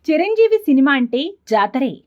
Chiranjeevi cinema అంటే జాతరే.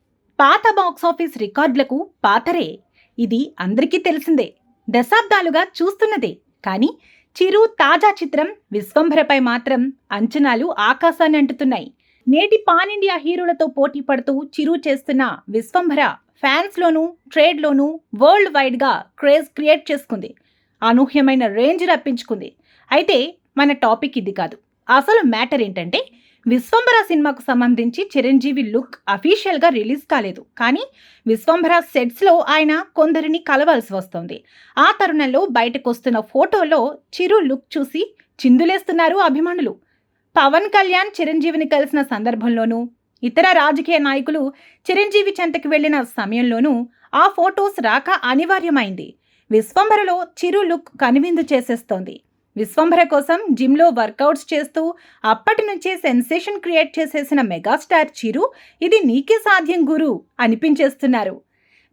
పాత box office రికార్డులకు పాతరే. ఇది అందరికీ తెలిసిందే. దశాబ్దాలుగా చూస్తున్నదే. కానీ చిరు తాజా చిత్రం విశ్వంభరపై మాత్రం అంచనాలు ఆకాశాన్ని అంటుతున్నాయి. నేటి పాన్ ఇండియా హీరోలతో పోటీ పడుతూ చిరు చేస్తున్న విశ్వంభర ఫ్యాన్స్లోనూ ట్రేడ్లోనూ వరల్డ్ వైడ్గా క్రేజ్ క్రియేట్ చేసుకుంది. అనూహ్యమైన రేంజ్ రప్పించుకుంది. అయితే మన టాపిక్ ఇది కాదు. అసలు మ్యాటర్ ఏంటంటే, విశ్వంభర సినిమాకు సంబంధించి చిరంజీవి లుక్ అఫీషియల్గా రిలీజ్ కాలేదు. కానీ విశ్వంభర సెట్స్లో ఆయన కొందరిని కలవాల్సి వస్తుంది. ఆ తరుణంలో బయటకు వస్తున్న ఫోటోలో చిరు లుక్ చూసి చిందులేస్తున్నారు అభిమానులు. పవన్ కళ్యాణ్ చిరంజీవిని కలిసిన సందర్భంలోనూ, ఇతర రాజకీయ నాయకులు చిరంజీవి చెంతకి వెళ్లిన సమయంలోనూ ఆ ఫోటోస్ రాక అనివార్యమైంది. విశ్వంభరలో చిరు లుక్ కనువిందు చేసేస్తోంది. విశ్వంభర కోసం జిమ్లో వర్కౌట్స్ చేస్తూ అప్పటి నుంచే సెన్సేషన్ క్రియేట్ చేసేసిన మెగాస్టార్ చిరు ఇది నీకే సాధ్యం గురు అనిపించేస్తున్నారు.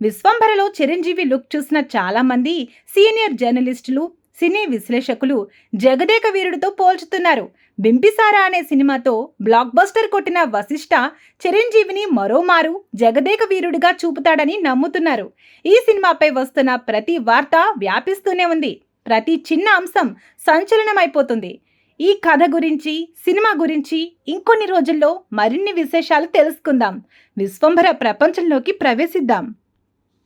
విశ్వంభరలో చిరంజీవి లుక్ చూసిన చాలామంది సీనియర్ జర్నలిస్టులు, సినీ విశ్లేషకులు జగదేక వీరుడితో పోల్చుతున్నారు. బింబిసారా అనే సినిమాతో బ్లాక్ బస్టర్ కొట్టిన వశిష్ఠ చిరంజీవిని మరోమారు జగదేక వీరుడిగా చూపుతాడని నమ్ముతున్నారు. ఈ సినిమాపై వస్తున్న ప్రతి వార్త వ్యాపిస్తూనే ఉంది. ప్రతి చిన్న అంశం సంచలనమైపోతుంది. ఈ కథ గురించి, సినిమా గురించి ఇంకొన్ని రోజుల్లో మరిన్ని విశేషాలు తెలుసుకుందాం. విశ్వంభర ప్రపంచంలోకి ప్రవేశిద్దాం.